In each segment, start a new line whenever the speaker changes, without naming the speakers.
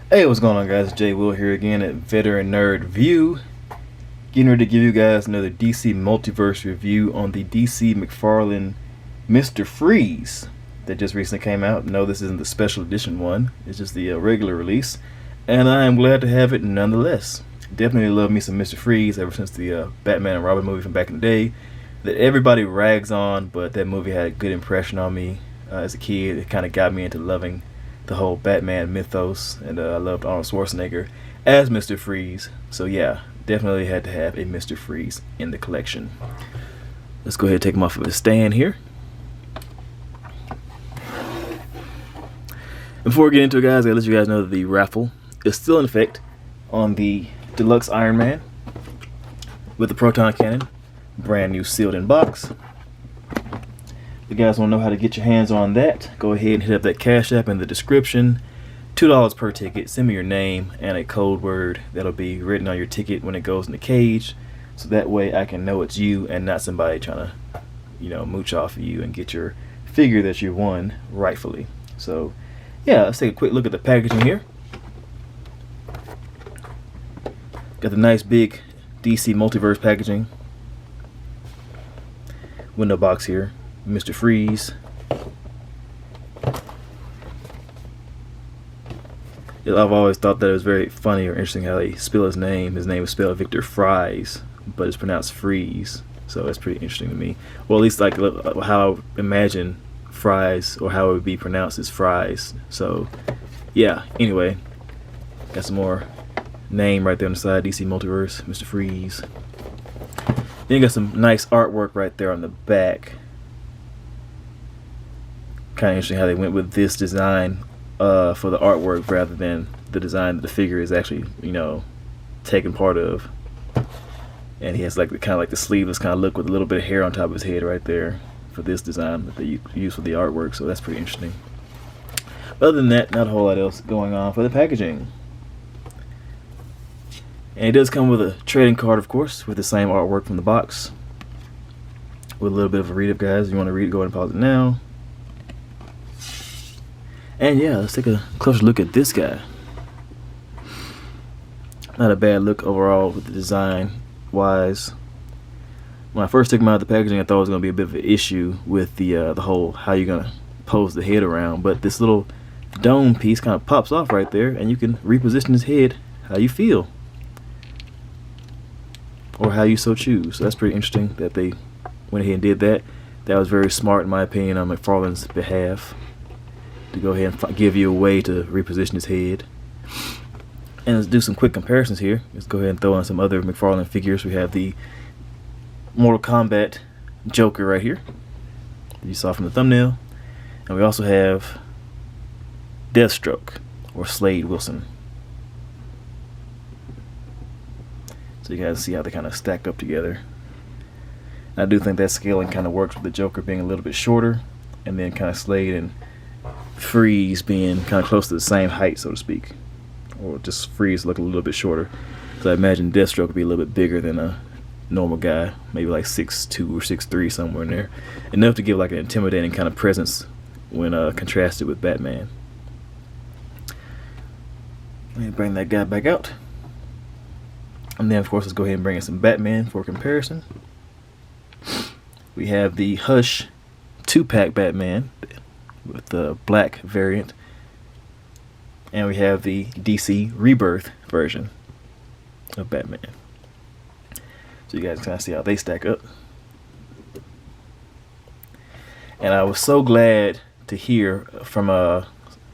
Hey, what's going on, guys? J Will here again at Veteran Nerd View. Getting ready to give you guys another DC Multiverse review on the DC Mcfarlane Mr. Freeze that just recently came out. No, this isn't the special edition one. It's just the regular release. And I am glad to have it nonetheless. Definitely love me some Mr. Freeze ever since the Batman and Robin movie from back in the day that everybody rags on, but that movie had a good impression on me as a kid. It kind of got me into loving the whole Batman mythos, and I loved Arnold Schwarzenegger as Mr. Freeze. So yeah, definitely had to have a Mr. Freeze in the collection. Let's go ahead and take him off of his stand here. Before we get into it, guys, I gotta let you guys know that the raffle is still in effect on the Deluxe Iron Man with the Proton Cannon, brand new sealed in box. If you guys want to know how to get your hands on that, go ahead and hit up that Cashapp in the description. $2 per ticket. Send me your name and a code word that'll be written on your ticket when it goes in the cage, so that way I can know it's you and not somebody trying to, mooch off of you and get your figure that you won rightfully. So yeah, let's take a quick look at the packaging here. Got the nice big DC Multiverse packaging. Window box here. Mr. Freeze. I've always thought that it was very funny or interesting how they spell his name. His name is spelled Victor Fries, but it's pronounced Freeze. So that's pretty interesting to me. Well, at least like how I imagine fries, or how it would be pronounced, is fries. So yeah, anyway, got some more name right there on the side. DC Multiverse, Mr. Freeze. Then you got some nice artwork right there on the back. Kind of interesting how they went with this design for the artwork rather than the design that the figure is actually, taken part of. And he has like the sleeveless kind of look with a little bit of hair on top of his head right there for this design that they use for the artwork. So that's pretty interesting. But other than that, not a whole lot else going on for the packaging. And it does come with a trading card, of course, with the same artwork from the box, with a little bit of a read up, guys. If you want to read it, go ahead and pause it now. And yeah, let's take a closer look at this guy. Not a bad look overall with the design wise. When I first took him out of the packaging, I thought it was going to be a bit of an issue with the whole how you're going to pose the head around. But this little dome piece kind of pops off right there, and you can reposition his head how you feel, or how you so choose. So that's pretty interesting that they went ahead and did that. That was very smart in my opinion on McFarlane's behalf, to go ahead and give you a way to reposition his head. And let's do some quick comparisons here. Let's go ahead and throw in some other McFarlane figures. We have the Mortal Kombat Joker right here that you saw from the thumbnail. And we also have Deathstroke, or Slade Wilson. So you guys see how they kind of stack up together. And I do think that scaling kind of works with the Joker being a little bit shorter, and then kind of Slade and Freeze being kind of close to the same height, so to speak, or just Freeze look a little bit shorter. So I imagine Deathstroke would be a little bit bigger than a normal guy, maybe like 6'2" or 6'3", somewhere in there, enough to give like an intimidating kind of presence when contrasted with Batman. Let me bring that guy back out, and then of course let's go ahead and bring in some Batman for comparison. We have the Hush 2-pack Batman with the black variant, and we have the DC Rebirth version of Batman. So you guys kind of see how they stack up. And I was so glad to hear from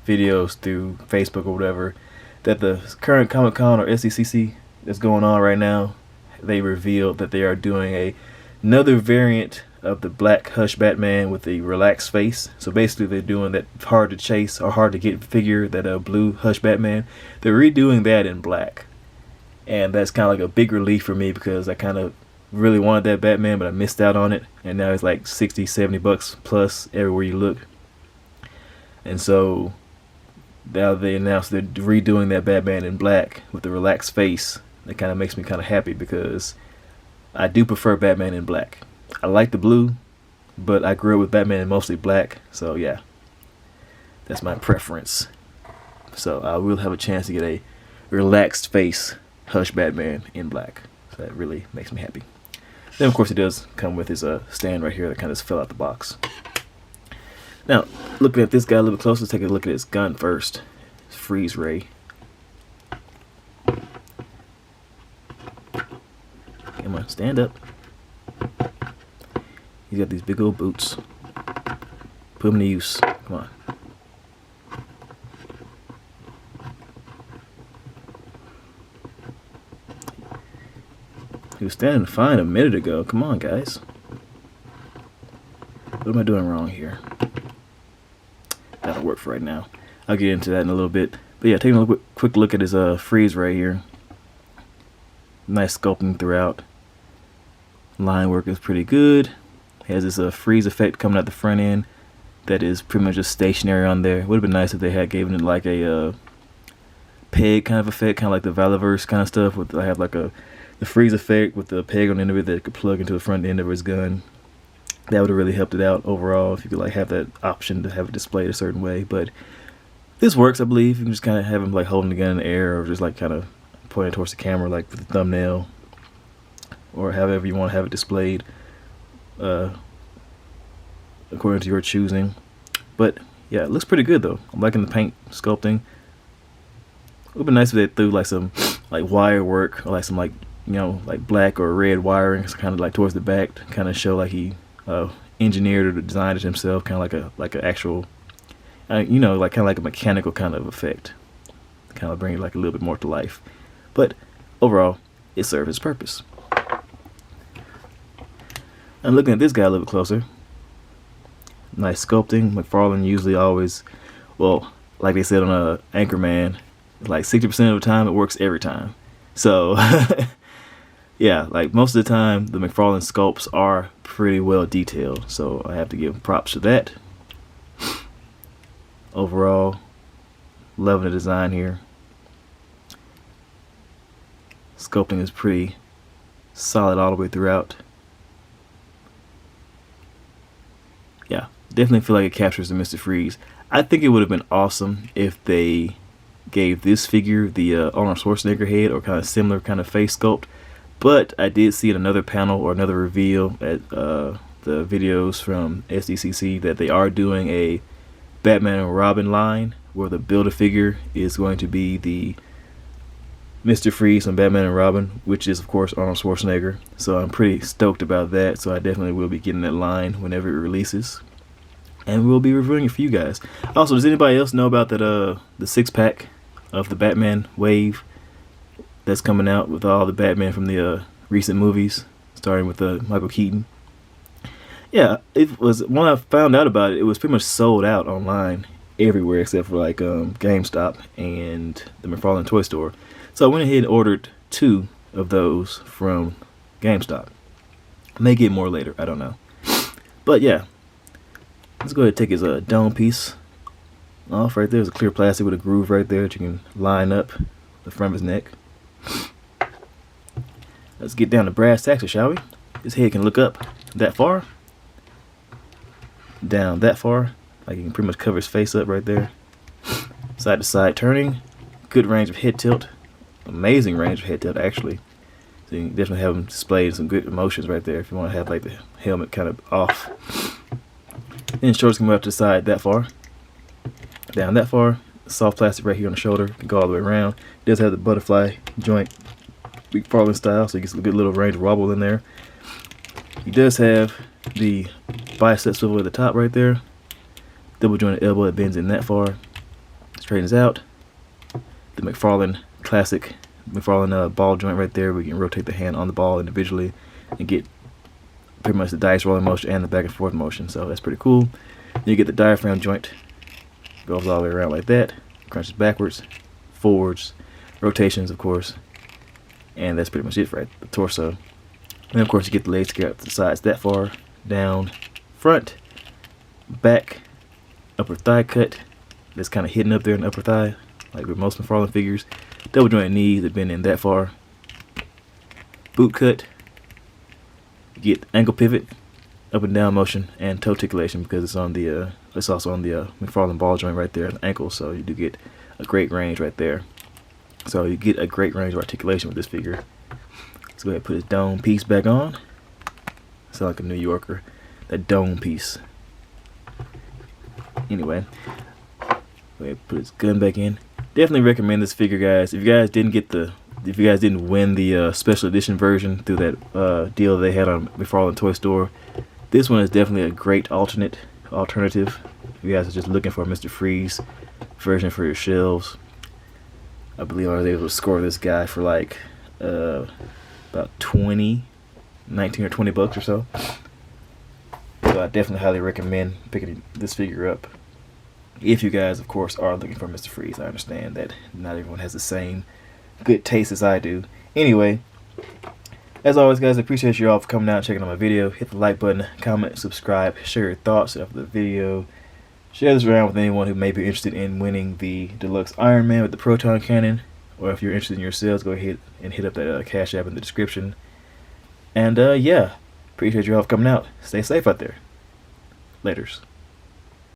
videos through Facebook or whatever that the current Comic-Con or SDCC that's going on right now, they revealed that they are doing another variant of the black Hush Batman with the relaxed face. So basically they're doing that hard to chase or hard to get figure, that blue Hush Batman. They're redoing that in black, and that's kind of like a big relief for me, because I kind of really wanted that Batman, but I missed out on it, and now it's like $60-$70 plus everywhere you look. And so now they announced they're redoing that Batman in black with the relaxed face. That kind of makes me kind of happy, because I do prefer Batman in black. I like the blue, but I grew up with Batman in mostly black, so yeah, that's my preference. So I will have a chance to get a relaxed face Hush Batman in black. So that really makes me happy. Then of course it does come with his stand right here that kind of fell out the box. Now, looking at this guy a little bit closer, let's take a look at his gun first. His freeze ray. Come on, stand up. He's got these big old boots. Put them to use. Come on. He was standing fine a minute ago. Come on, guys. What am I doing wrong here? That'll work for right now. I'll get into that in a little bit. But yeah, taking a quick look at his freeze ray here. Nice sculpting throughout. Line work is pretty good. He has this freeze effect coming at the front end that is pretty much just stationary on there. Would have been nice if they had given it like a peg kind of effect, kind of like the Valiverse kind of stuff. With I have like the freeze effect with the peg on the end of it that could plug into the front end of his gun. That would have really helped it out overall if you could like have that option to have it displayed a certain way. But this works, I believe. You can just kind of have him like holding the gun in the air or just like kind of pointing towards the camera like with the thumbnail or however you want to have it displayed according to your choosing. But yeah, it looks pretty good though. I'm liking the paint sculpting. It would be nice if they threw like some like wire work or like some like, you know, like black or red wiring kind of like towards the back to kind of show like he engineered or designed it himself, kind of like an actual you know, like kind of like a mechanical kind of effect, kind of bring it like a little bit more to life. But overall it served its purpose. I'm looking at this guy a little bit closer. Nice sculpting. Mcfarlane usually always, well, like they said on Anchorman, like 60% of the time it works every time. So yeah, like most of the time the Mcfarlane sculpts are pretty well detailed, so I have to give props to that. Overall, loving the design here. Sculpting is pretty solid all the way throughout. Yeah, definitely feel like it captures the Mr. Freeze. I think it would have been awesome if they gave this figure the Arnold Schwarzenegger head or kind of similar kind of face sculpt. But I did see in another panel or another reveal at the videos from SDCC that they are doing a Batman and Robin line where the Build-A-Figure is going to be the Mr. Freeze from Batman and Robin, which is of course Arnold Schwarzenegger. So I'm pretty stoked about that. So I definitely will be getting that line whenever it releases, and we'll be reviewing it for you guys. Also, does anybody else know about that the 6-pack of the Batman wave that's coming out with all the Batman from the recent movies, starting with Michael Keaton? Yeah, it was, when I found out about it, it was pretty much sold out online everywhere except for like GameStop and the Mcfarlane Toy Store. So I went ahead and ordered 2 of those from GameStop. May get more later, I don't know. But yeah, let's go ahead and take his dome piece off. Right there's a clear plastic with a groove right there that you can line up the front of his neck. Let's get down to brass tacks, shall we? His head can look up that far, down that far, like you can pretty much cover his face up right there. Side to side turning, good range of head tilt, amazing range of head tilt actually. So you can definitely have him displayed some good emotions right there if you want to have like the helmet kind of off. Then shoulders can move up to the side that far, down that far. Soft plastic right here on the shoulder, can go all the way around. It does have the butterfly joint, Mcfarlane style, so you get a good little range of wobble in there. He does have the bicep swivel at the top right there. Double jointed elbow that bends in that far. Straightens out. The Mcfarlane classic Mcfarlane ball joint right there. We can rotate the hand on the ball individually and get pretty much the dice rolling motion and the back and forth motion. So that's pretty cool. Then you get the diaphragm joint. Goes all the way around like that. Crunches backwards, forwards, rotations of course. And that's pretty much it for the torso. And of course you get the legs to get out to the sides that far, down, front, back, upper thigh cut. That's kind of hidden up there in the upper thigh, like with most Mcfarlane figures. Double jointed knees that bend in that far. Boot cut. You get ankle pivot, up and down motion, and toe articulation because it's on the it's also on the Mcfarlane ball joint right there at the ankle. So you do get a great range right there. So you get a great range of articulation with this figure. Let's go ahead and put his dome piece back on. Sound like a New Yorker. That dome piece. Anyway, go ahead and put his gun back in. Definitely recommend this figure, guys. If you guys didn't win the special edition version through that deal they had on McFarlane Toy Store, this one is definitely a great alternative. If you guys are just looking for a Mr. Freeze version for your shelves, I believe I was able to score this guy for like about 19 or 20 bucks or so. So I definitely highly recommend picking this figure up. If you guys, of course, are looking for Mr. Freeze. I understand that not everyone has the same good taste as I do. Anyway, as always, guys, I appreciate you all for coming out and checking out my video. Hit the like button, comment, subscribe, share your thoughts after the video. Share this around with anyone who may be interested in winning the deluxe Iron Man with the proton cannon. Or if you're interested in yourselves, go ahead and hit up that Cash App in the description. And yeah, appreciate you all for coming out. Stay safe out there. Laters.